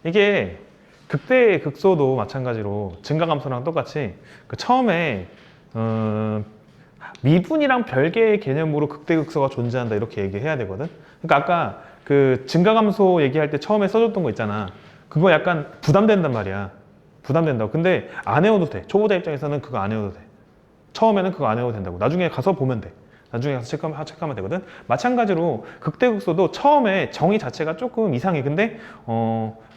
이게 극대 극소도 마찬가지로 증가감소랑 똑같이 처음에 미분이랑 별개의 개념으로 극대 극소가 존재한다 이렇게 얘기해야 되거든. 그러니까 아까 그 증가감소 얘기할 때 처음에 써줬던 거 있잖아. 그거 약간 부담된단 말이야. 부담된다고. 근데 안 외워도 돼. 초보자 입장에서는 그거 안 외워도 돼. 처음에는 그거 안 외워도 된다고. 나중에 가서 보면 돼. 나중에 가서 체크하면 되거든. 마찬가지로 극대극소도 처음에 정의 자체가 조금 이상해. 근데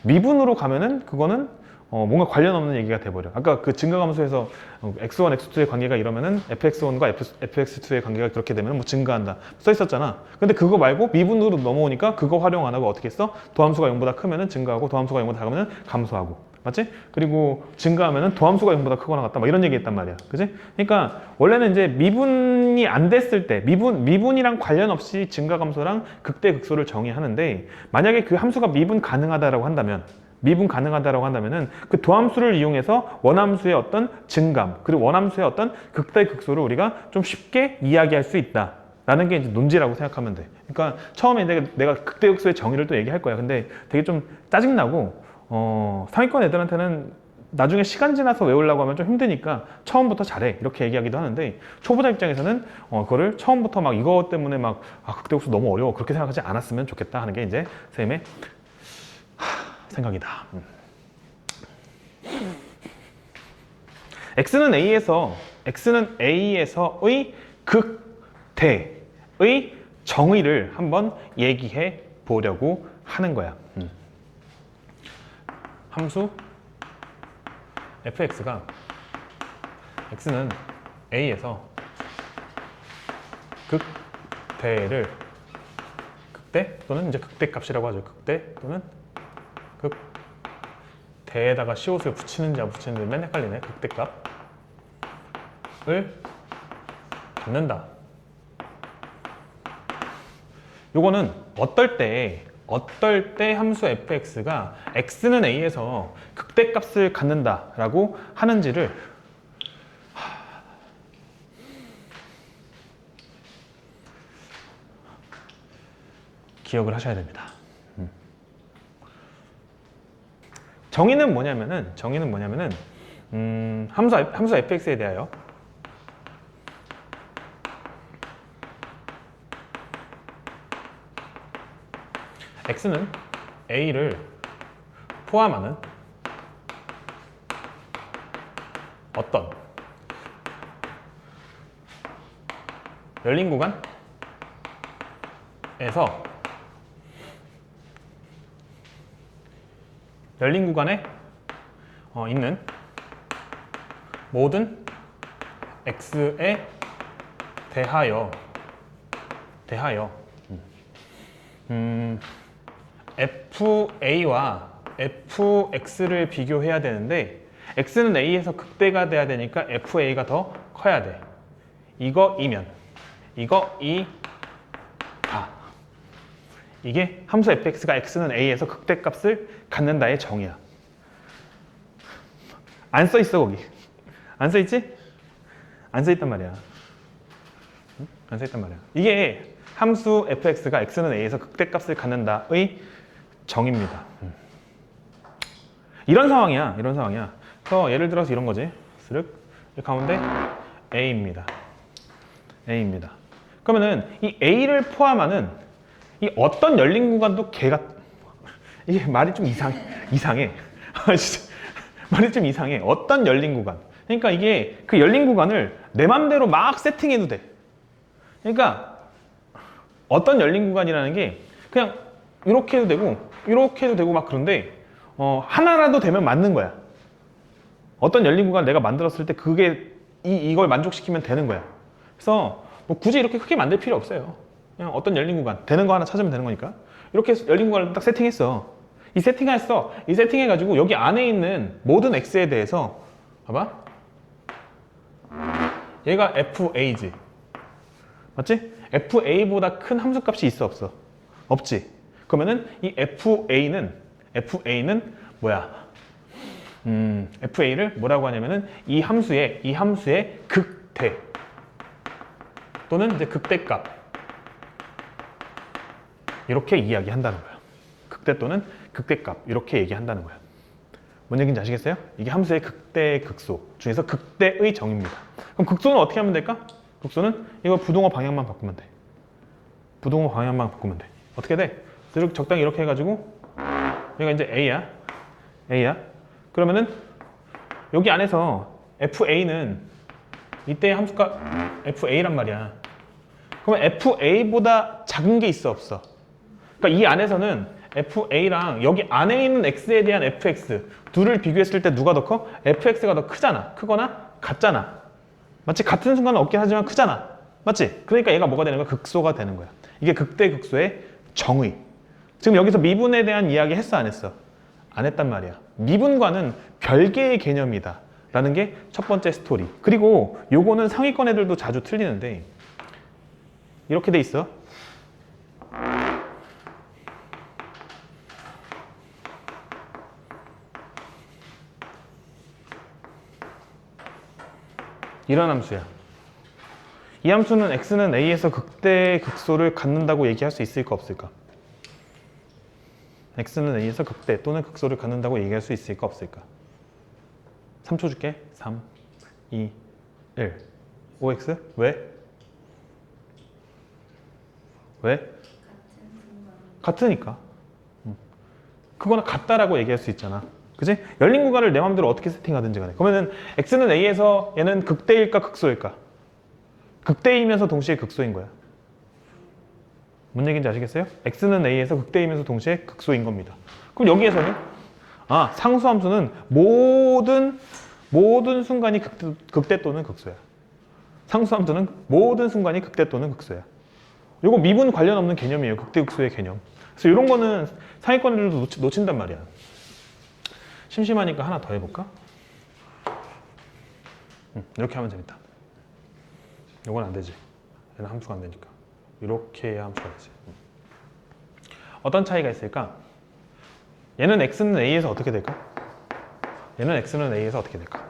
미분으로 가면은 그거는 뭔가 관련 없는 얘기가 돼버려. 아까 그 증가감소에서 x1, x2의 관계가 이러면은 fx1과 fx2의 관계가 그렇게 되면 뭐 증가한다 써 있었잖아. 근데 그거 말고 미분으로 넘어오니까 그거 활용 안 하고 어떻게 했어? 도함수가 0보다 크면은 증가하고 도함수가 0보다 작으면은 감소하고. 맞지? 그리고 증가하면은 도함수가 0보다 크거나 같다 막 이런 얘기 했단 말이야. 그지? 그러니까 원래는 이제 미분이 안 됐을 때 미분이랑 관련 없이 증가감소랑 극대극소를 정의하는데, 만약에 그 함수가 미분 가능하다라고 한다면 은 그 도함수를 이용해서 원함수의 어떤 증감 그리고 원함수의 어떤 극대극소를 우리가 좀 쉽게 이야기할 수 있다 라는 게 이제 논지라고 생각하면 돼. 그러니까 처음에 내가 극대극소의 정의를 또 얘기할 거야. 근데 되게 좀 짜증나고 상위권 애들한테는 나중에 시간 지나서 외우려고 하면 좀 힘드니까 처음부터 잘해 이렇게 얘기하기도 하는데, 초보자 입장에서는 그거를 처음부터 막 이거 때문에 막 극대극소 너무 어려워 그렇게 생각하지 않았으면 좋겠다 하는 게 이제 선생님의 생각이다. x는 A에서의 극대의 정의를 한번 얘기해 보려고 하는 거야. 함수 fx가 x는 A에서 극대를 극대 또는 이제 극대값이라고 하죠. 극대 또는 극대에다가 시옷을 붙이는지 안 붙이는지 맨날 헷갈리네. 극대값을 갖는다. 요거는 어떨 때 함수 fx가 x는 A에서 극대값을 갖는다라고 하는지를 기억을 하셔야 됩니다. 정의는 뭐냐면은 함수 fx에 대하여 x는 a를 포함하는 어떤 열린 구간에 있는 모든 x에 대하여 FA와 FX를 비교해야 되는데, X는 A에서 극대가 돼야 되니까 FA가 더 커야 돼. 이거이다. 이게 함수 fx가 x는 A에서 극대값을 갖는다의 정의야. 안 써있어 거기. 안 써있지? 안 써있단 말이야. 안 써있단 말이야. 이게 함수 fx가 x는 A에서 극대값을 갖는다의 정의입니다. 이런 상황이야. 그래서 예를 들어서 이런 거지. 이 가운데 A입니다. 그러면은 이 A를 포함하는 이 어떤 열린 구간도 이게 말이 좀 이상해. 말이 좀 이상해. 어떤 열린 구간. 그러니까 이게 그 열린 구간을 내 맘대로 막 세팅해도 돼. 그러니까 어떤 열린 구간이라는 게 그냥 이렇게 해도 되고 막 그런데 하나라도 되면 맞는 거야. 어떤 열린 구간을 내가 만들었을 때 그게 이걸 만족시키면 되는 거야. 그래서 뭐 굳이 이렇게 크게 만들 필요 없어요. 그냥 어떤 열린 구간 되는 거 하나 찾으면 되는 거니까. 이렇게 열린 구간을 딱 세팅했어. 이 세팅해가지고 여기 안에 있는 모든 x에 대해서 봐봐. 얘가 FA지. 맞지? FA보다 큰 함수값이 있어 없어? 없지. 그러면은 이 FA는 뭐야? FA를 뭐라고 하냐면은 이 함수의 극대 또는 이제 극대값 이렇게 이야기한다는 거야. 극대 또는 극대값 이렇게 얘기한다는 거야. 뭔 얘기인지 아시겠어요? 이게 함수의 극대, 극소 중에서 극대의 정의입니다. 그럼 극소는 어떻게 하면 될까? 극소는 이거 부동호 방향만 바꾸면 돼. 부동호 방향만 바꾸면 돼. 어떻게 돼? 이렇게 적당히 이렇게 해가지고 여기가 이제 A야. 그러면은 여기 안에서 FA는 이때의 함수가 FA란 말이야. 그러면 FA보다 작은 게 있어, 없어? 그러니까 이 안에서는 FA랑 여기 안에 있는 X에 대한 FX 둘을 비교했을 때 누가 더 커? FX가 더 크잖아. 크거나 같잖아. 맞지? 같은 순간은 없긴 하지만 크잖아. 맞지? 그러니까 얘가 뭐가 되는 거야? 극소가 되는 거야. 이게 극대 극소의 정의. 지금 여기서 미분에 대한 이야기 했어, 안 했어? 안 했단 말이야. 미분과는 별개의 개념이다 라는 게 첫 번째 스토리. 그리고 요거는 상위권 애들도 자주 틀리는데 이렇게 돼 있어. 이런 함수야. 이 함수는 x는 a에서 극대 극소를 갖는다고 얘기할 수 있을까 없을까? x는 a에서 극대 또는 극소를 갖는다고 얘기할 수 있을까 없을까? 3초 줄게. 3, 2, 1. OX? 왜? 왜? 같으니까. 그거나 같다라고 얘기할 수 있잖아. 그지? 열린 구간을 내 마음대로 어떻게 세팅하든지 간에. 그러면은 x는 a에서 얘는 극대일까 극소일까? 극대이면서 동시에 극소인 거야. 뭔 얘기인지 아시겠어요? x는 a에서 극대이면서 동시에 극소인 겁니다. 그럼 여기에서는 상수함수는 모든 순간이 극대 또는 극소야. 상수함수는 모든 순간이 극대 또는 극소야. 이거 미분 관련 없는 개념이에요. 극대 극소의 개념. 그래서 이런 거는 상위권들도 놓친단 말이야. 심심하니까 하나 더 해볼까? 이렇게 하면 재밌다. 이건 안 되지. 얘는 함수가 안 되니까. 이렇게 해야 함수가 되지. 어떤 차이가 있을까? 얘는 x는 a에서 어떻게 될까? 얘는 x는 a에서 어떻게 될까?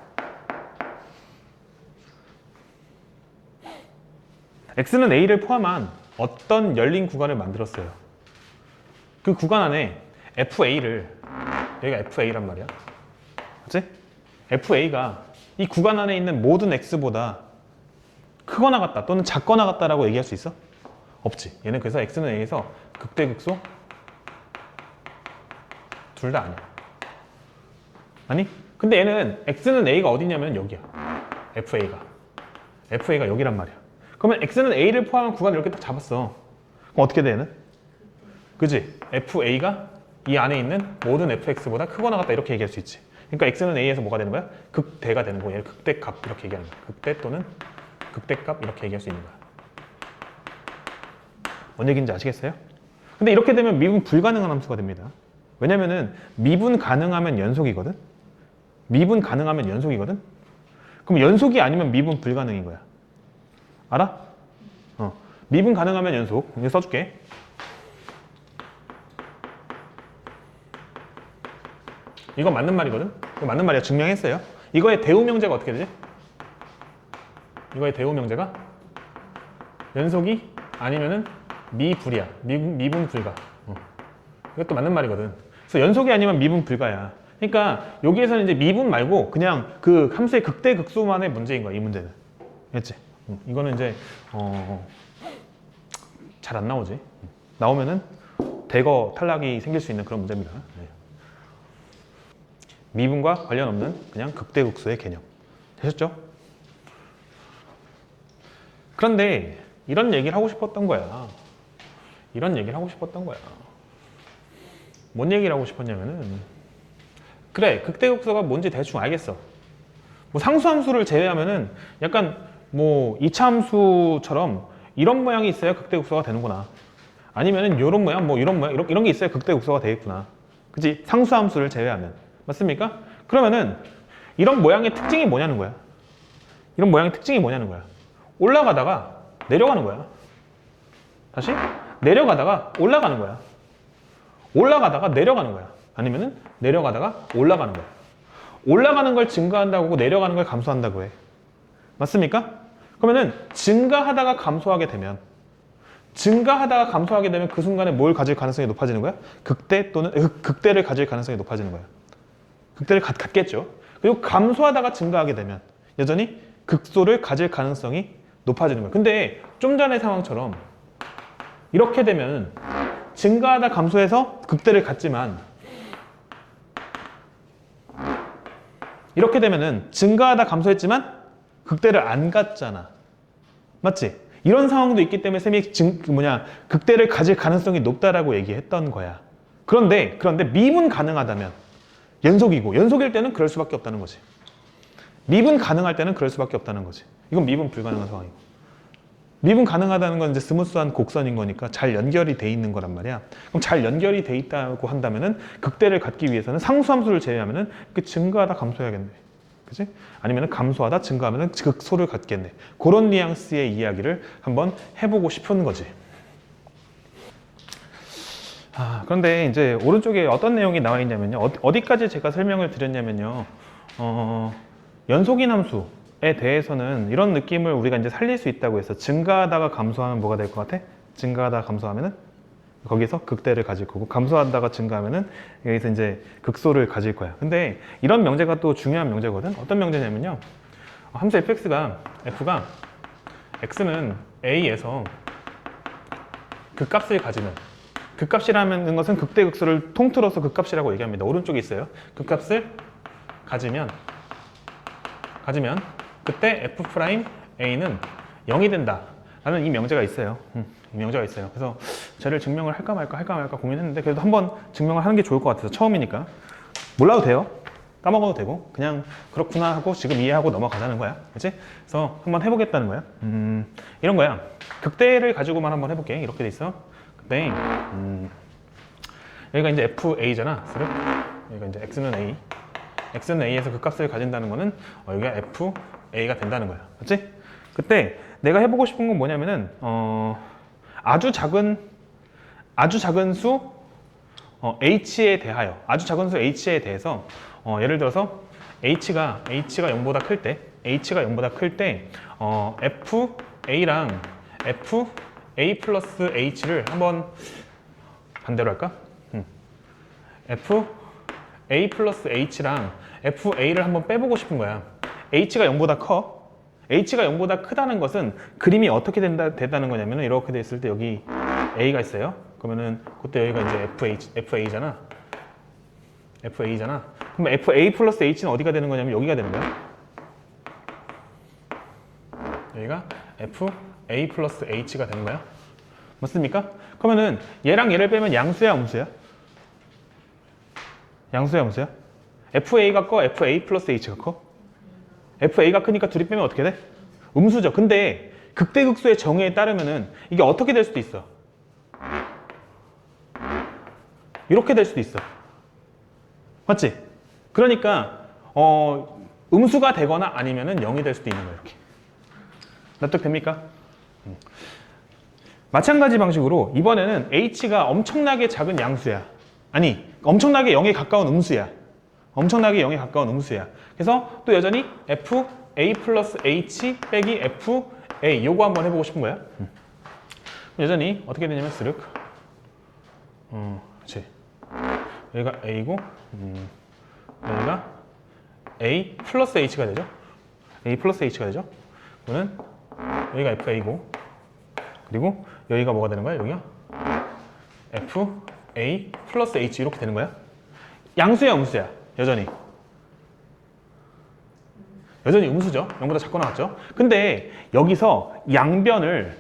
x는 a를 포함한 어떤 열린 구간을 만들었어요. 그 구간 안에 FA를, 여기가 FA란 말이야. 그치? FA가 이 구간 안에 있는 모든 X보다 크거나 같다 또는 작거나 같다라고 얘기할 수 있어? 없지. 얘는 그래서 X는 A에서 극대 극소 둘 다 아니야. 아니? 근데 얘는 X는 A가 어디냐면 여기야. FA가 여기란 말이야. 그러면 X는 A를 포함한 구간을 이렇게 딱 잡았어. 그럼 어떻게 돼 얘는? 그지? FA가 이 안에 있는 모든 FX보다 크거나 같다 이렇게 얘기할 수 있지. 그러니까 X는 A에서 뭐가 되는 거야? 극대가 되는 거야. 얘를 극대값 이렇게 얘기하는 거야. 극대 또는 극대값 이렇게 얘기할 수 있는 거야. 뭔 얘기인지 아시겠어요? 근데 이렇게 되면 미분 불가능한 함수가 됩니다. 왜냐면은 미분 가능하면 연속이거든? 그럼 연속이 아니면 미분 불가능인 거야. 알아? 미분 가능하면 연속. 이거 써줄게. 이거 맞는 말이거든? 이거 맞는 말이야. 증명했어요. 이거의 대우명제가 어떻게 되지? 이거의 대우명제가 연속이 아니면은 미불이야. 미분 불가. 이것도 맞는 말이거든. 그래서 연속이 아니면 미분 불가야. 그러니까 여기에서는 이제 미분 말고 그냥 그 함수의 극대 극소만의 문제인 거야. 이 문제는. 됐지? 이거는 이제 잘 안 나오지. 나오면은 대거 탈락이 생길 수 있는 그런 문제입니다. 네. 미분과 관련 없는 그냥 극대 극소의 개념. 되셨죠? 그런데 이런 얘기를 하고 싶었던 거야. 뭔 얘기를 하고 싶었냐면은 그래, 극대 극소가 뭔지 대충 알겠어. 뭐 상수함수를 제외하면은 약간 뭐 이차함수처럼 이런 모양이 있어야 극대 극소가 되는구나. 아니면은 이런 모양, 뭐 이런 모양, 이런 게 있어야 극대 극소가 되겠구나. 그치? 상수함수를 제외하면. 맞습니까? 그러면은 이런 모양의 특징이 뭐냐는 거야. 올라가다가 내려가는 거야. 다시 내려가다가 올라가는 거야. 아니면은 내려가다가 올라가는 거야. 올라가는 걸 증가한다고 내려가는 걸 감소한다고 해. 맞습니까? 그러면은 증가하다가 감소하게 되면 증가하다가 감소하게 되면 그 순간에 뭘 가질 가능성이 높아지는 거야? 극대 또는 극대를 가질 가능성이 높아지는 거야. 극대를 갖겠죠. 그리고 감소하다가 증가하게 되면 여전히 극소를 가질 가능성이 높아지는 거야. 근데 좀 전의 상황처럼 이렇게 되면 증가하다 감소해서 극대를 갖지만 이렇게 되면은 증가하다 감소했지만 극대를 안 갖잖아. 맞지? 이런 상황도 있기 때문에 쌤이 극대를 가질 가능성이 높다라고 얘기했던 거야. 그런데 미분 가능하다면 연속일 때는 그럴 수밖에 없다는 거지. 미분 가능할 때는 그럴 수밖에 없다는 거지. 이건 미분 불가능한 상황이고. 미분 가능하다는 건 이제 스무스한 곡선인 거니까 잘 연결이 돼 있는 거란 말이야. 그럼 잘 연결이 돼 있다고 한다면은 극대를 갖기 위해서는 상수함수를 제외하면은 증가하다 감소해야겠네. 그치? 아니면은 감소하다 증가하면은 극소를 갖겠네. 그런 뉘앙스의 이야기를 한번 해보고 싶은 거지. 그런데 이제 오른쪽에 어떤 내용이 나와 있냐면요. 어디까지 제가 설명을 드렸냐면요. 연속인 함수에 대해서는 이런 느낌을 우리가 이제 살릴 수 있다고 해서 증가하다가 감소하면 뭐가 될 것 같아? 증가하다가 감소하면은 거기서 극대를 가질 거고 감소하다가 증가하면은 여기서 이제 극소를 가질 거야. 근데 이런 명제가 또 중요한 명제거든. 어떤 명제냐면요. 함수 fx가 x는 a에서 극값을 가지면 극값이라는 것은 극대 극소를 통틀어서 극값이라고 얘기합니다. 오른쪽에 있어요. 극값을 가지면 그때 f'a는 0이 된다 라는 이 명제가 있어요. 이 명제가 있어요. 그래서 쟤를 증명을 할까 말까 고민했는데 그래도 한번 증명을 하는 게 좋을 것 같아서 처음이니까 몰라도 돼요. 까먹어도 되고 그냥 그렇구나 하고 지금 이해하고 넘어가자는 거야. 그치? 그래서 한번 해보겠다는 거야. 이런 거야. 극대를 가지고만 한번 해볼게. 이렇게 돼 있어. 근데 여기가 이제 FA잖아. 여기가 이제 X는 A에서 극값을 가진다는 거는 여기가 FA가 된다는 거야. 그치? 그때 내가 해보고 싶은 건 뭐냐면은 아주 작은 수 H에 대하여 아주 작은 수 H에 대해서 예를 들어서 H가 0보다 클 때 FA랑 FA 플러스 H를 한번 반대로 할까? FA 플러스 H랑 FA를 한번 빼보고 싶은 거야. H가 0보다 커. H가 0보다 크다는 것은 그림이 어떻게 된다는 거냐면 이렇게 돼 있을 때 여기 A가 있어요. 그러면은 그때 여기가 이제 FA잖아. 그럼 FA 플러스 H는 어디가 되는 거냐면 여기가 되는 거야. 여기가 FA 플러스 H가 되는 거야. 맞습니까? 그러면은 얘랑 얘를 빼면 양수야, 음수야? 양수야, 음수야? FA가 커, FA 플러스 H가 커? FA가 크니까 둘이 빼면 어떻게 돼? 음수죠. 근데 극대극소의 정의에 따르면은 이게 어떻게 될 수도 있어. 이렇게 될 수도 있어. 맞지? 그러니까 음수가 되거나 아니면은 0이 될 수도 있는 거야. 이렇게. 납득됩니까? 마찬가지 방식으로 이번에는 H가 엄청나게 작은 양수야. 아니, 엄청나게 0에 가까운 음수야. 그래서 또 여전히 FA 플러스 H 빼기 FA 요거 한번 해보고 싶은 거야. 여전히 어떻게 되냐면 스륵 그렇지. 여기가 A고 여기가 A 플러스 H가 되죠. 그러면 여기가 FA고 그리고 여기가 뭐가 되는 거야? 여기가 FA 플러스 H 이렇게 되는 거야. 양수야, 음수야? 여전히 음수죠. 0보다 작고 나왔죠. 근데 여기서 양변을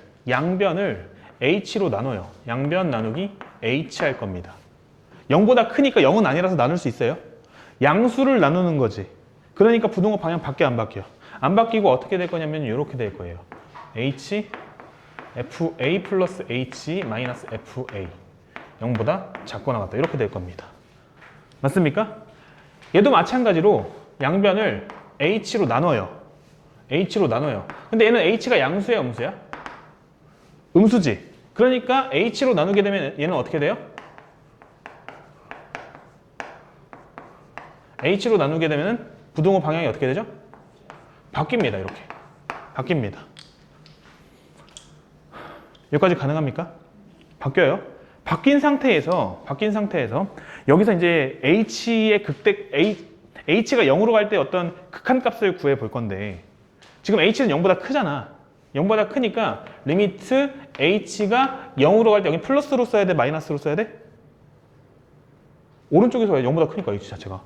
H로 나눠요. 양변 나누기 H 할 겁니다. 0보다 크니까 0은 아니라서 나눌 수 있어요. 양수를 나누는 거지. 그러니까 부등호 방향 밖에 안 바뀌어. 안 바뀌고 어떻게 될 거냐면 이렇게 될 거예요. H FA 플러스 H 마이너스 FA 0보다 작고 나갔다. 이렇게 될 겁니다. 맞습니까? 얘도 마찬가지로 양변을 H로 나눠요. 근데 얘는 H가 양수야, 음수야? 음수지. 그러니까 H로 나누게 되면 얘는 어떻게 돼요? H로 나누게 되면 부등호 방향이 어떻게 되죠? 바뀝니다. 이렇게. 바뀝니다. 여기까지 가능합니까? 바뀌어요. 바뀐 상태에서 여기서 이제 h의 h가 0으로 갈 때 어떤 극한값을 구해 볼 건데 지금 h는 0보다 크잖아. 0보다 크니까 리미트 h가 0으로 갈 때 여기 플러스로 써야 돼? 마이너스로 써야 돼? 오른쪽에서 0보다 크니까 h 자체가.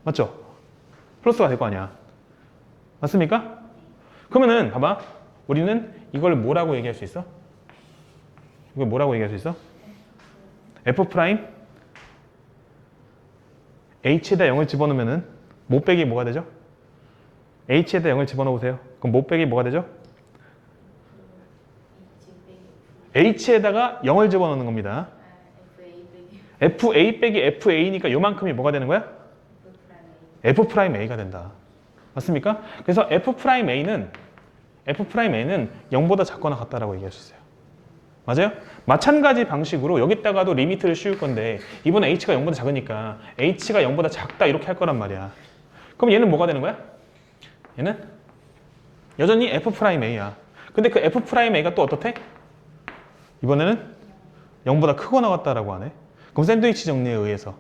맞죠? 플러스가 될 거 아니야. 맞습니까? 그러면은 봐봐. 우리는 이걸 뭐라고 얘기할 수 있어? 이걸 뭐라고 얘기할 수 있어? f 프라임 h에다 0을 집어넣으면은 못 빼기 뭐가 되죠? h에다 0을 집어넣으세요. 그럼 못 빼기 뭐가 되죠? h에다가 0을 집어넣는 겁니다. fa 빼기 fa니까 요만큼이 뭐가 되는 거야? f 프라임 a가 된다. 맞습니까? 그래서 f 프라임 a는 0보다 작거나 같다라고 얘기할 수 있어요. 맞아요? 마찬가지 방식으로 여기다가도 리미트를 씌울 건데 이번에 h가 0보다 작으니까 h가 0보다 작다 이렇게 할 거란 말이야. 그럼 얘는 뭐가 되는 거야? 얘는 여전히 f 프라임 a야. 근데 그 f 프라임 a가 또 어떻대? 이번에는 0보다 크거나 같다라고 하네. 그럼 샌드위치 정리에 의해서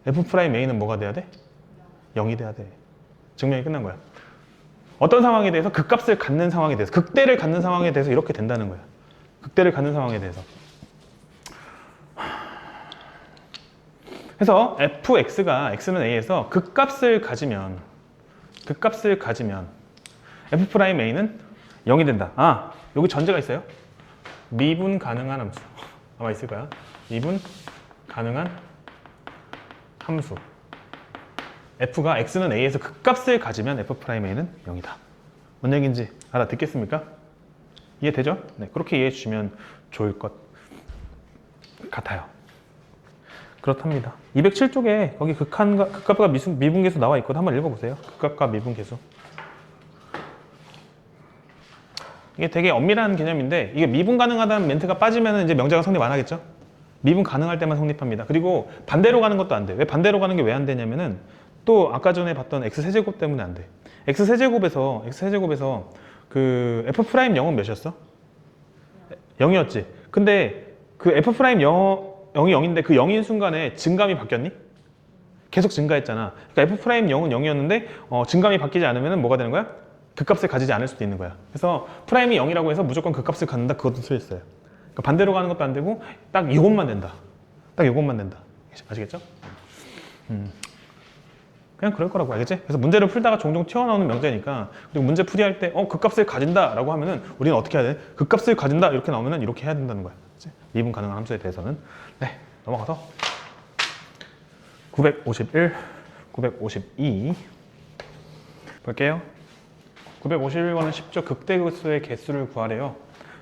f 프라임 a는 뭐가 돼야 돼? 0이 돼야 돼. 증명이 끝난 거야. 어떤 상황에 대해서 극값을 갖는 상황에 대해서 극대를 갖는 상황에 대해서 이렇게 된다는 거야. 극대를 갖는 상황에 대해서. 그래서 fx가 x는 a에서 극값을 가지면 f 프라임 a는 0이 된다. 아, 여기 전제가 있어요. 미분 가능한 함수. 아마 있을 거야. 미분 가능한 함수. f가 x는 a에서 극값을 가지면 f 프라임 a는 0이다. 뭔 얘기인지 알아듣겠습니까? 이해되죠? 네, 그렇게 이해해 주시면 좋을 것 같아요. 그렇답니다. 207쪽에 거기 극값과 미분계수 나와 있거든. 한번 읽어보세요. 극값과 미분계수. 이게 되게 엄밀한 개념인데 이게 미분 가능하다는 멘트가 빠지면 이제 명제가 성립 안 하겠죠? 미분 가능할 때만 성립합니다. 그리고 반대로 가는 것도 안 돼. 왜 반대로 가는 게 왜 안 되냐면은 또 아까 전에 봤던 x세제곱 때문에 안 돼. x세제곱에서 그 f 프라임 0은 몇이었어? 0이었지. 근데 그 f 프라임 0이 0인데 그 0인 순간에 증감이 바뀌었니? 계속 증가했잖아. 그러니까 f 프라임 0은 0이었는데 증감이 바뀌지 않으면 뭐가 되는 거야? 극값을 가지지 않을 수도 있는 거야. 그래서 프라임이 0이라고 해서 무조건 극값을 갖는다. 그것도 틀렸어요. 그러니까 반대로 가는 것도 안 되고 딱 이것만 된다. 딱 이것만 된다. 아시겠죠? 그냥 그럴 거라고 알겠지? 그래서 문제를 풀다가 종종 튀어나오는 명제니까 그리고 문제 풀이할 때 극값을 가진다 라고 하면은 우리는 어떻게 해야 돼? 극값을 가진다 이렇게 나오면은 이렇게 해야 된다는 거야. 그치? 미분 가능한 함수에 대해서는. 네, 넘어가서 951, 952 볼게요. 951번은 쉽죠. 극대극소의 개수를 구하래요.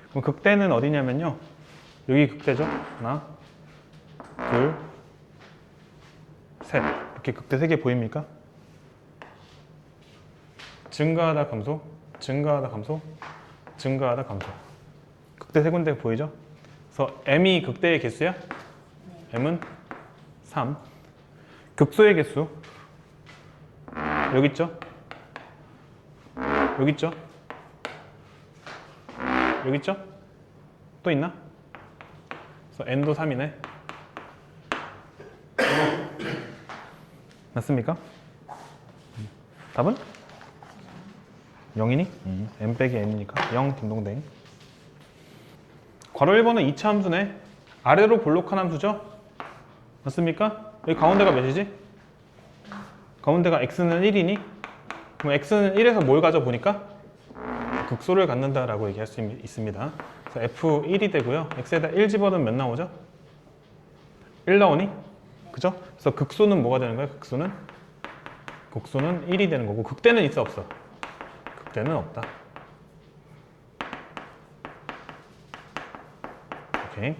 그럼 극대는 어디냐면요. 여기 극대죠. 하나, 둘, 셋. 이렇게 극대 3개 보입니까? 증가하다 감소, 증가하다 감소, 증가하다 감소. 극대 3군데 보이죠? 그래서 m이 극대의 개수야? m은 3. 극소의 개수 여기 있죠? 여기 있죠? 여기 있죠? 또 있나? 그래서 n도 3이네. 맞습니까? 답은? 0이니? m 빼기 n이니까 0 딩동댕. 괄호 1번은 2차 함수네. 아래로 볼록한 함수죠? 맞습니까? 여기 가운데가 몇이지? 가운데가 x는 1이니? 그럼 x는 1에서 뭘 가져보니까? 극소를 갖는다라고 얘기할 수 있습니다. 그래서 f1이 되고요. x에다 1 집어넣으면 몇 나오죠? 1 나오니? 그죠? 그래서 극소는 뭐가 되는 거야? 극소는 1이 되는 거고 극대는 있어 없어? 극대는 없다. 오케이.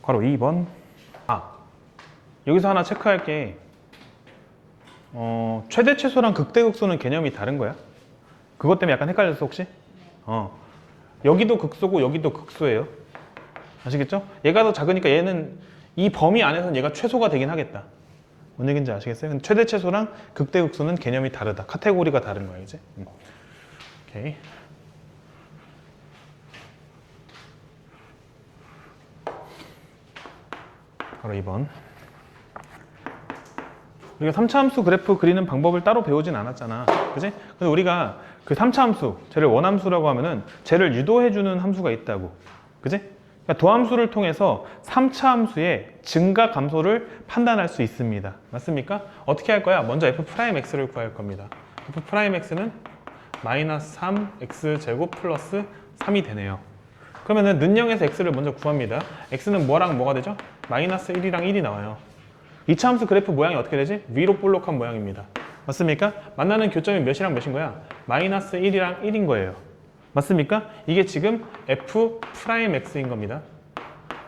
괄호 2번. 여기서 하나 체크할 게 최대 최소랑 극대 극소는 개념이 다른 거야? 그것 때문에 약간 헷갈렸어 혹시? 여기도 극소고 여기도 극소예요. 아시겠죠? 얘가 더 작으니까 얘는 이 범위 안에서는 얘가 최소가 되긴 하겠다. 뭔 얘기인지 아시겠어요? 근데 최대 최소랑 극대 극소는 개념이 다르다. 카테고리가 다른 거야 이제. 오케이. 바로 2번. 우리가 3차 함수 그래프 그리는 방법을 따로 배우진 않았잖아. 그지? 근데 우리가 그 3차 함수, 쟤를 원함수라고 하면은 쟤를 유도해주는 함수가 있다고. 그지? 그러니까 도함수를 통해서 3차 함수의 증가 감소를 판단할 수 있습니다. 맞습니까? 어떻게 할 거야? 먼저 f'x를 구할 겁니다. f'x는 마이너스 3x제곱 플러스 3이 되네요. 그러면은 는영에서 x를 먼저 구합니다. x는 뭐랑 뭐가 되죠? 마이너스 1이랑 1이 나와요. 2차 함수 그래프 모양이 어떻게 되지? 위로 볼록한 모양입니다. 맞습니까? 만나는 교점이 몇이랑 몇인 거야? 마이너스 1이랑 1인 거예요. 맞습니까? 이게 지금 f'x인 겁니다.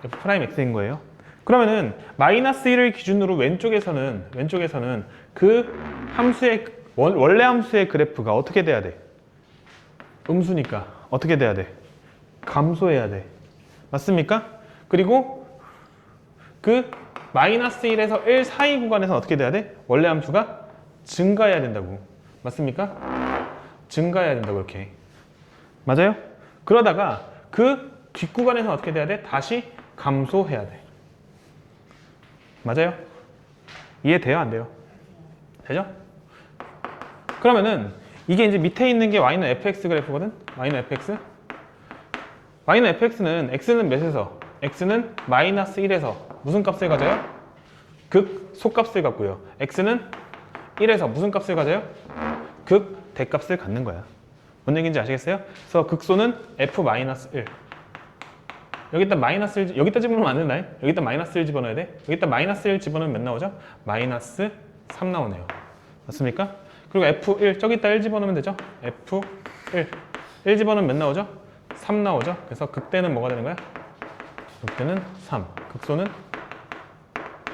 f'x인 거예요. 그러면은 마이너스 1을 기준으로 왼쪽에서는 그 함수의 원래 함수의 그래프가 어떻게 돼야 돼? 음수니까 어떻게 돼야 돼? 감소해야 돼. 맞습니까? 그리고 그 마이너스 1에서 1 사이 구간에서는 어떻게 돼야 돼? 원래 함수가 증가해야 된다고. 맞습니까? 증가해야 된다고 이렇게. 맞아요? 그러다가 그 뒷구간에서는 어떻게 돼야 돼? 다시 감소해야 돼. 맞아요? 이해돼요? 안 돼요? 되죠? 그러면은 이게 이제 밑에 있는 게 y는 fx 그래프거든? y는 fx. y는 fx는 x는 몇에서? x는 마이너스 1에서 무슨 값을 가져요? 극 소값을 갖고요. x는 1에서 무슨 값을 가져요? 극 대값을 갖는 거야. 뭔 얘기인지 아시겠어요? 그래서 극소는 f-1. 여기다 마이너스 1, 여기다 집어넣으면 안 된다. 여기다 마이너스 1 집어넣어야 돼. 여기다 마이너스 1 집어넣으면 몇 나오죠? 마이너스 3 나오네요. 맞습니까? 그리고 f1, 저기다 1 집어넣으면 되죠? f1. 1 집어넣으면 몇 나오죠? 3 나오죠? 그래서 극대는 뭐가 되는 거야? 극대는 3. 극소는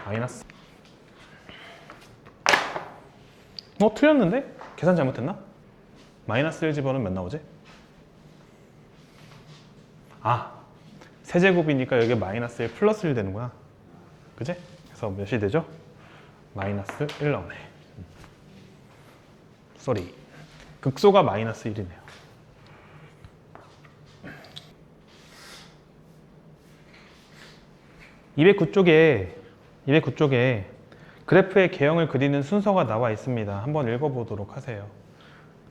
마이너스. 틀렸는데? 계산 잘못했나? 마이너스 1 집어넣으면 몇 나오지? 세제곱이니까 여기 마이너스 1 플러스 1 되는 거야. 그지? 그래서 몇이 되죠? 마이너스 1 나오네. 쏘리. 극소가 마이너스 1이네요. (209쪽에) 그래프의 개형을 그리는 순서가 나와 있습니다. 한번 읽어보도록 하세요.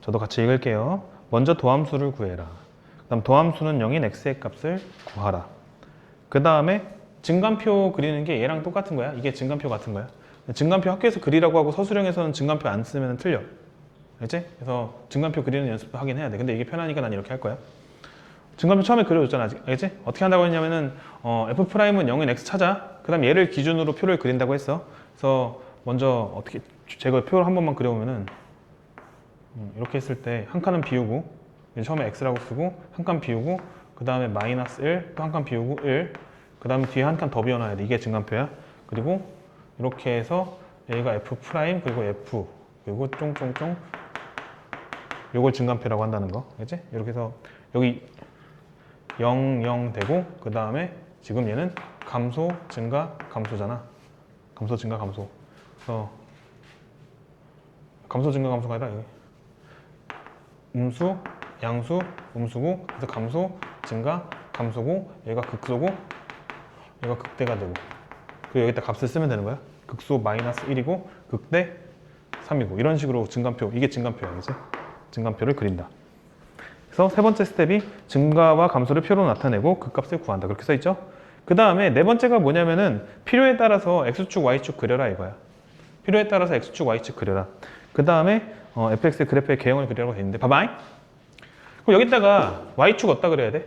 저도 같이 읽을게요. 먼저 도함수를 구해라. 그 다음 도함수는 0인 x의 값을 구하라. 그 다음에 증간표 그리는 게 얘랑 똑같은 거야. 이게 증간표 같은 거야. 증간표 학교에서 그리라고 하고 서술형에서는 증간표 안 쓰면 틀려. 알지? 그래서 증간표 그리는 연습도 하긴 해야 돼. 근데 이게 편하니까 난 이렇게 할 거야. 증간표 처음에 그려줬잖아. 알겠지? 어떻게 한다고 했냐면은 f'은 0인 x 찾아. 그 다음 얘를 기준으로 표를 그린다고 했어. 그래서 먼저 어떻게 제가 표를 한 번만 그려보면은 이렇게 했을 때 한 칸은 비우고 처음에 x라고 쓰고 한 칸 비우고 그 다음에 마이너스 1 또 한 칸 비우고 1 그 다음에 뒤에 한 칸 더 비워놔야 돼. 이게 증간표야. 그리고 이렇게 해서 여기가 f' 그리고 f 그리고 쫑쫑쫑 요걸 증간표라고 한다는 거. 알겠지? 이렇게 해서 여기 0, 0 되고 그 다음에 지금 얘는 감소, 증가, 감소잖아. 감소, 증가, 감소. 그래서 감소, 증가, 감소가 아니라 여기 음수, 양수, 음수고 그래서 감소, 증가, 감소고 얘가 극소고 얘가 극대가 되고 그리고 여기다 값을 쓰면 되는 거야. 극소 마이너스 1이고 극대 3이고 이런 식으로 증간표, 이게 증간표야. 그치? 증간표를 그린다. 그래서 세 번째 스텝이 증가와 감소를 표로 나타내고 그 값을 구한다. 그렇게 써있죠? 그 다음에 네 번째가 뭐냐면은 필요에 따라서 X축, Y축 그려라 이거야. 필요에 따라서 X축, Y축 그려라. 그 다음에 fx 그래프의 개형을 그리라고 돼 있는데 봐봐. 그럼 여기다가 Y축 어디다 그려야 돼?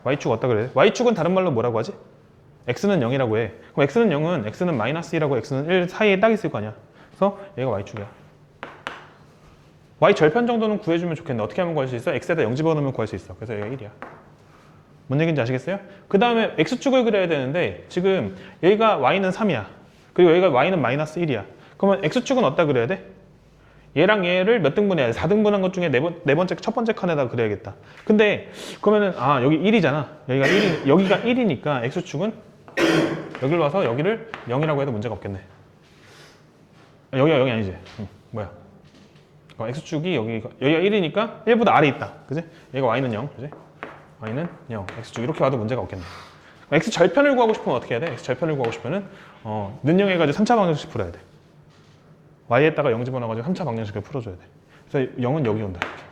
Y축 어디다 그려야 돼? Y축은 다른 말로 뭐라고 하지? X는 0이라고 해. 그럼 X는 0은 X는 마이너스 2라고 X는 1 사이에 딱 있을 거 아니야. 그래서 얘가 Y축이야. Y 절편 정도는 구해주면 좋겠는데 어떻게 하면 구할 수 있어? X에다 0 집어넣으면 구할 수 있어. 그래서 얘가 1이야. 뭔 얘기인지 아시겠어요? 그 다음에 X축을 그려야 되는데 지금 여기가 Y는 3이야. 그리고 여기가 Y는 마이너스 1이야. 그러면 X축은 어디다 그려야 돼? 얘랑 얘를 몇 등분해야 돼? 4등분한 것 중에 네 번째, 첫 번째 칸에다 그려야겠다. 근데 그러면은 여기 1이잖아. 여기가 1이니까 X축은 여기를 와서 여기를 0이라고 해도 문제가 없겠네. 여기가 0이 아니지? 뭐야? X축이 여기가 1이니까 1보다 아래 있다. 그지? 얘가 Y는 0. 그지? Y는 0. X축 이렇게 와도 문제가 없겠네. x 절편을 구하고 싶으면 어떻게 해야 돼? x 절편을 구하고 싶으면 는0 해가지고 3차 방정식 풀어야 돼. y에다가 0 집어넣어가지고 3차 방정식을 풀어줘야 돼. 그래서 0은 여기 온다. 이렇게.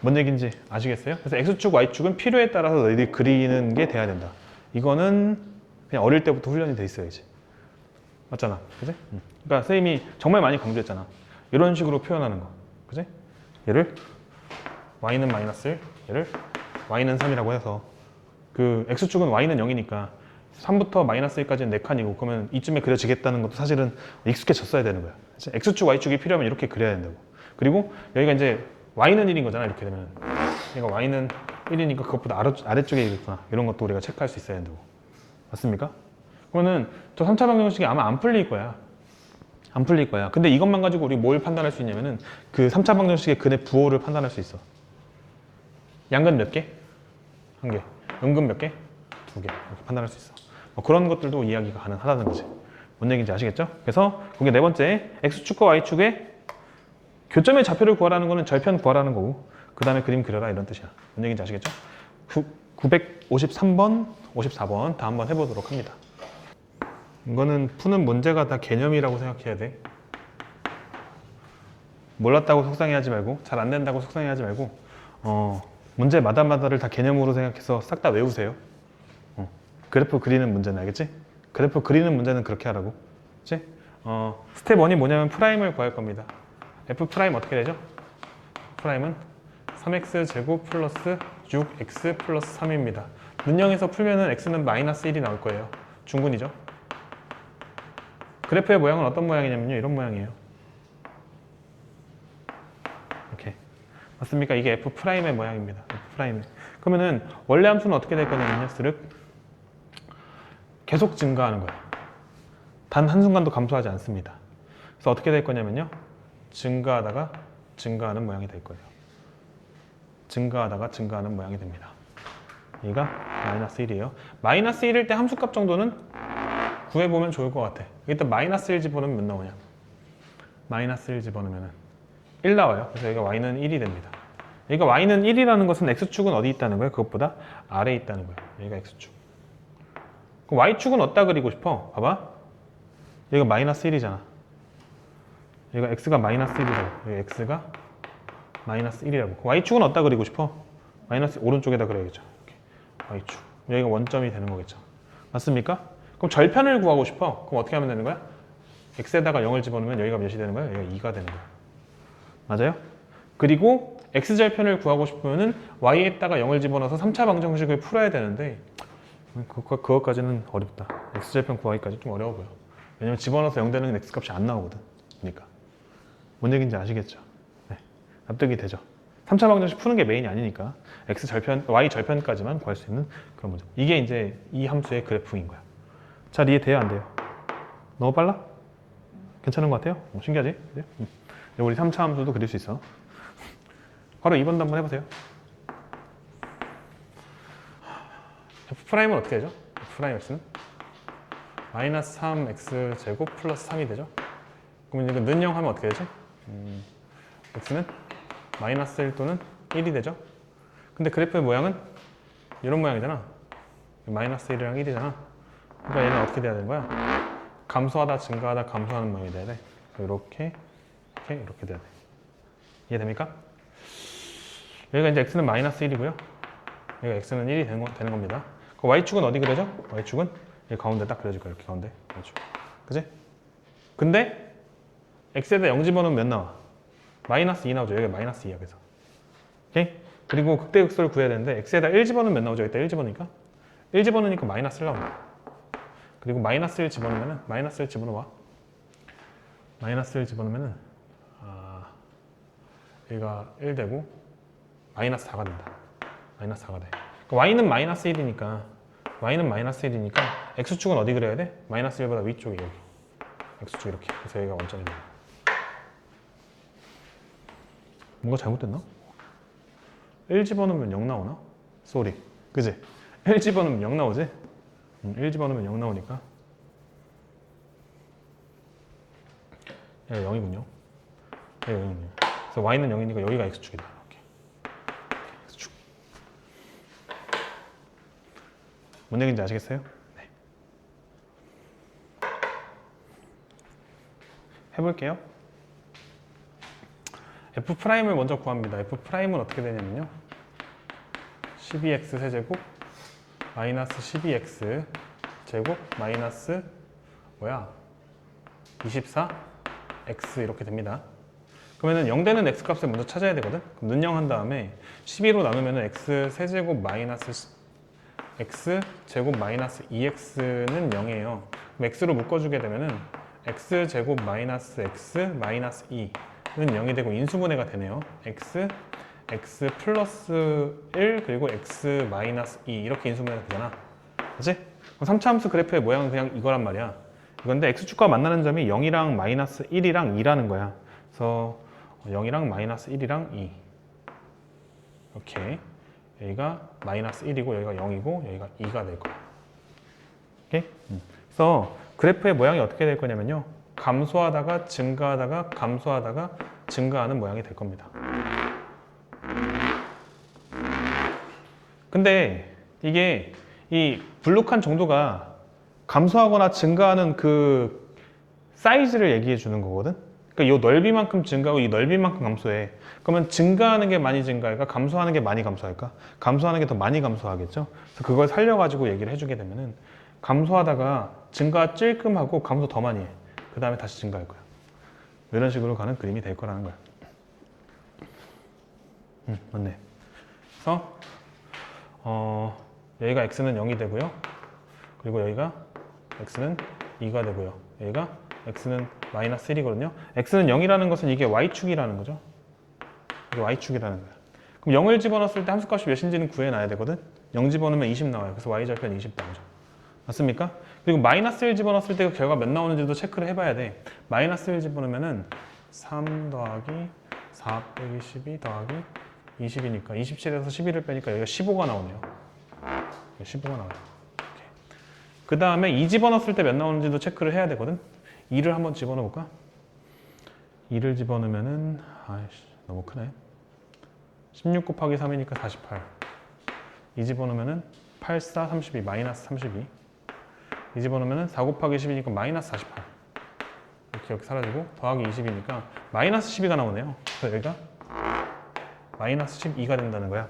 뭔 얘기인지 아시겠어요? 그래서 x축, y축은 필요에 따라서 너희들이 그리는 게 돼야 된다. 이거는 그냥 어릴 때부터 훈련이 돼 있어야지. 맞잖아. 그지? 그러니까 선생님이 정말 많이 강조했잖아. 이런 식으로 표현하는 거. 그지? 얘를 y는 마이너스 1, 얘를 y는 3이라고 해서 그 x축은 y는 0이니까 3부터 마이너스 1까지는 4칸이고 그러면 이쯤에 그려지겠다는 것도 사실은 익숙해졌어야 되는 거야. 그치? x축, y축이 필요하면 이렇게 그려야 된다고. 그리고 여기가 이제 y는 1인 거잖아. 이렇게 되면 그러니까 y는 1이니까 그것보다 아래쪽에 있겠구나. 이런 것도 우리가 체크할 수 있어야 된다고. 맞습니까? 그러면은 저 3차 방정식이 아마 안 풀릴 거야. 안 풀릴 거야. 근데 이것만 가지고 우리 뭘 판단할 수 있냐면은 그 3차 방정식의 근의 부호를 판단할 수 있어. 양근 몇 개? 한 개. 음근 몇 개? 두 개. 이렇게 판단할 수 있어. 뭐 그런 것들도 이야기가 가능하다는 거지. 뭔 얘기인지 아시겠죠? 그래서 그게 네 번째, x축과 y축의 교점의 좌표를 구하라는 거는 절편 구하라는 거고 그 다음에 그림 그려라 이런 뜻이야. 뭔 얘기인지 아시겠죠? 953번, 54번 다 한번 해보도록 합니다. 이거는 푸는 문제가 다 개념이라고 생각해야 돼. 몰랐다고 속상해하지 말고 잘 안 된다고 속상해하지 말고 문제 마다마다를 다 개념으로 생각해서 싹 다 외우세요. 그래프 그리는 문제는 알겠지? 그래프 그리는 문제는 그렇게 하라고. 그치? 스텝 1이 뭐냐면 프라임을 구할 겁니다. f 프라임 어떻게 되죠? 프라임은 3x 제곱 플러스 6x 플러스 3입니다. 는0에서 풀면은 x는 마이너스 1이 나올 거예요. 중근이죠. 그래프의 모양은 어떤 모양이냐면요. 이런 모양이에요. 이렇게. 맞습니까? 이게 f 프라임의 모양입니다. f 프라임. 그러면은 원래 함수는 어떻게 될 거냐면요. 스륵 계속 증가하는 거예요. 단 한순간도 감소하지 않습니다. 그래서 어떻게 될 거냐면요. 증가하다가 증가하는 모양이 될 거예요. 증가하다가 증가하는 모양이 됩니다. 얘가 마이너스 1이에요. 마이너스 1일 때 함수값 정도는 구해보면 좋을 것 같아. 일단 마이너스 1 집어넣으면 몇 나오냐? 마이너스 1 집어넣으면 1 나와요. 그래서 여기가 y는 1이 됩니다. 여기가 y는 1이라는 것은 x축은 어디 있다는 거예요? 그것보다 아래에 있다는 거예요. 여기가 x축. 그럼 y축은 어디다 그리고 싶어? 봐봐. 여기가 마이너스 1이잖아. 여기가 x가 마이너스 1이라고. 여기 x가 마이너스 1이라고. y축은 어디다 그리고 싶어? 마이너스 오른쪽에다 그려야겠죠. 이렇게. y축. 여기가 원점이 되는 거겠죠. 맞습니까? 그럼 절편을 구하고 싶어. 그럼 어떻게 하면 되는 거야? x에다가 0을 집어넣으면 여기가 몇이 되는 거야? 여기가 2가 되는 거야. 맞아요? 그리고 x절편을 구하고 싶으면은 y에다가 0을 집어넣어서 3차 방정식을 풀어야 되는데 그것까지는 어렵다. x절편 구하기까지 좀 어려워 보여. 왜냐면 집어넣어서 0 되는 x값이 안 나오거든. 그러니까 뭔 얘기인지 아시겠죠? 네. 납득이 되죠? 3차 방정식 푸는 게 메인이 아니니까 x절편, y절편까지만 구할 수 있는 그런 문제. 이게 이제 이 함수의 그래프인 거야. 잘 이해돼요? 안 돼요? 너무 빨라? 괜찮은 것 같아요? 신기하지? 네? 우리 3차 함수도 그릴 수 있어. 바로 2번도 한번 해보세요. f'은 어떻게 되죠? f'x는 마이너스 3x 제곱 플러스 3이 되죠? 그럼 이거 는 0 하면 어떻게 되지? x는 마이너스 1 또는 1이 되죠? 근데 그래프의 모양은 이런 모양이잖아. 마이너스 1이랑 1이잖아. 그러니까 얘는 어떻게 돼야 되는 거야? 감소하다 증가하다 감소하는 모양이 돼야 돼. 이렇게 이렇게 돼야 돼. 이해됩니까? 여기가 이제 x는 마이너스 1이고요. 여기가 x는 1이 되는 겁니다. 그 y축은 어디 그려져? y축은 여기 가운데 딱 그려질 거야. 이렇게 가운데 y축. 그지? 근데 x에다 0 집어넣으면 몇 나와? 마이너스 2 나오죠. 여기 마이너스 2야. 그래서 오케이? 그리고 극대극소를 구해야 되는데 x에다 1 집어넣으면 몇 나오죠? 여기다 1 집어넣으니까 1 집어넣으니까 마이너스 1 나온다. 그리고 마이너스 1 집어넣으면은 마이너스 1 집어넣어봐. 마이너스 1 집어넣으면은 여기가 1 되고 마이너스 4가 된다. 마이너스 4가 돼. 그러니까 y는 마이너스 1이니까 y는 마이너스 1이니까 x축은 어디 그려야 돼? 마이너스 1보다 위쪽에 여기. x축 이렇게. 그래서 여기가 원점입니다. 뭔가 잘못됐나? 1 집어넣으면 0 나오나? 쏘리. 그지? 1 집어넣으면 0 나오지? 1 집어넣으면 0 나오니까 얘가 0이군요. 얘가 0이군요. 그래서 y는 0이니까 여기가 x축이다. 이렇게. x축. 뭔 얘기인지 아시겠어요? 네. 해볼게요. F'을 먼저 구합니다. F'은 어떻게 되냐면요. 12x 세제곱 마이너스 12x 제곱 마이너스 24x 이렇게 됩니다. 그러면은 0되는 x 값을 먼저 찾아야 되거든. 그럼 는영한 다음에 12로 나누면은 x 세제곱 마이너스 x 제곱 마이너스 2x는 0이에요. 그럼 x로 묶어주게 되면은 x 제곱 마이너스 x 마이너스 2는 0이 되고 인수분해가 되네요. x 플러스 1 그리고 x 마이너스 2 이렇게 인수분해가 되잖아. 그치? 그럼 3차 함수 그래프의 모양은 그냥 이거란 말이야. 이건데 x축과 만나는 점이 0이랑 마이너스 1이랑 2라는 거야. 그래서 0이랑 마이너스 1이랑 2 이렇게 여기가 마이너스 1이고 여기가 0이고 여기가 2가 될 거야. 오케이? 그래서 그래프의 모양이 어떻게 될 거냐면요. 감소하다가 증가하다가 감소하다가 증가하는 모양이 될 겁니다. 근데 이게 이 불룩한 정도가 감소하거나 증가하는 그 사이즈를 얘기해 주는 거거든. 그러니까 이 넓이만큼 증가하고 이 넓이만큼 감소해. 그러면 증가하는 게 많이 증가할까? 감소하는 게 많이 감소할까? 감소하는 게 더 많이 감소하겠죠. 그래서 그걸 살려가지고 얘기를 해주게 되면은 감소하다가 증가 찔끔하고 감소 더 많이 해. 그 다음에 다시 증가할 거야. 이런 식으로 가는 그림이 될 거라는 거야. 맞네. 그래서 여기가 x는 0이 되고요. 그리고 여기가 x는 2가 되고요. 여기가 x는 마이너스 1이거든요. x는 0이라는 것은 이게 y축이라는 거죠. 이게 y축이라는 거야. 그럼 0을 집어넣었을 때 함수값이 몇인지는 구해놔야 되거든. 0 집어넣으면 20 나와요. 그래서 y절편 20 나오죠. 맞습니까? 그리고 마이너스 1 집어넣었을 때 그 결과 몇 나오는지도 체크를 해봐야 돼. 마이너스 1 집어넣으면은 3 더하기 4 빼기 12 더하기 20이니까 27에서 11을 빼니까 여기가 15가 나오네요. 15가 나와요. 그 다음에 2 집어넣었을 때 몇 나오는지도 체크를 해야 되거든. 2를 한번 집어넣어볼까? 2를 집어넣으면은 아이씨 너무 크네. 16 곱하기 3이니까 48. 2 집어넣으면은 8, 4, 32 마이너스 32. 2 집어넣으면은 4 곱하기 10이니까 마이너스 48. 이렇게 사라지고 더하기 20이니까 마이너스 12가 나오네요. 그래서 여기가 마이너스 12가 된다는 거야.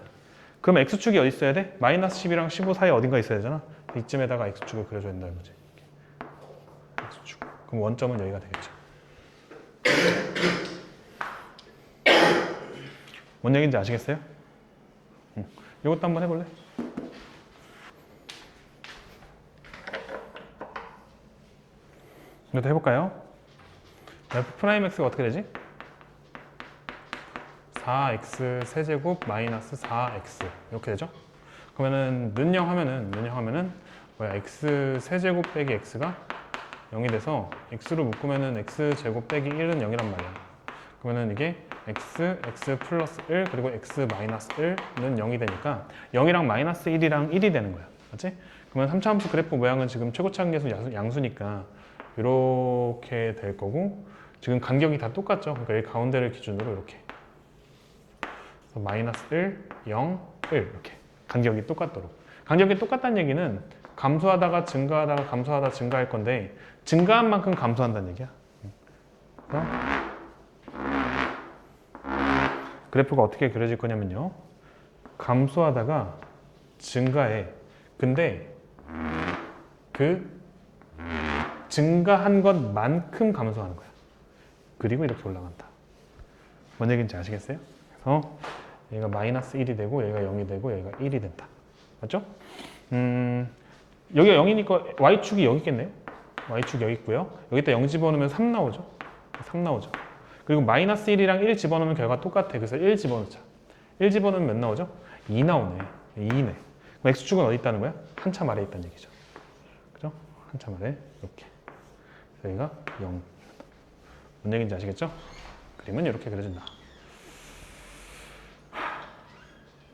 그럼 x축이 어디 있어야 돼? 마이너스 10이랑 15 사이에 어딘가 있어야 되잖아. 이쯤에다가 x축을 그려줘야 된다는 거지. x축. 그럼 원점은 여기가 되겠죠. 뭔 얘기인지 아시겠어요? 이것도 한번 해볼래? 이것도 해볼까요? f'x가 어떻게 되지? 4x 세제곱 마이너스 4x 이렇게 되죠? 그러면은 는영하면은 뭐야 x 세제곱 빼기 x가 0이 돼서 x로 묶으면은 x 제곱 빼기 1은 0이란 말이야. 그러면은 이게 x 플러스 1 그리고 x 마이너스 1는 0이 되니까 0이랑 마이너스 1이랑 1이 되는 거야. 맞지? 그러면 3차 함수 그래프 모양은 지금 최고차항계수 양수니까 이렇게 될 거고 지금 간격이 다 똑같죠? 그러니까 이 가운데를 기준으로 이렇게 마이너스 1, 0, 1 이렇게 간격이 똑같도록. 간격이 똑같다는 얘기는 감소하다가 증가하다가 감소하다가 증가할 건데 증가한 만큼 감소한다는 얘기야. 그래프가 어떻게 그려질 거냐면요. 감소하다가 증가해. 근데 그 증가한 것만큼 감소하는 거야. 그리고 이렇게 올라간다. 뭔 얘기인지 아시겠어요? 그래서 여기가 마이너스 1이 되고 여기가 0이 되고 여기가 1이 된다. 맞죠? 여기가 0이니까 y축이 여기 있겠네요. y축이 여기 있고요. 여기다 0 집어넣으면 3 나오죠. 3 나오죠. 그리고 마이너스 1이랑 1 집어넣으면 결과 똑같아. 그래서 1 집어넣자. 1 집어넣으면 몇 나오죠? 2 나오네. 2네. x축은 어디 있다는 거야? 한참 아래에 있다는 얘기죠. 그죠? 한참 아래 이렇게. 그래서 여기가 0. 뭔 얘기인지 아시겠죠? 그림은 이렇게 그려진다.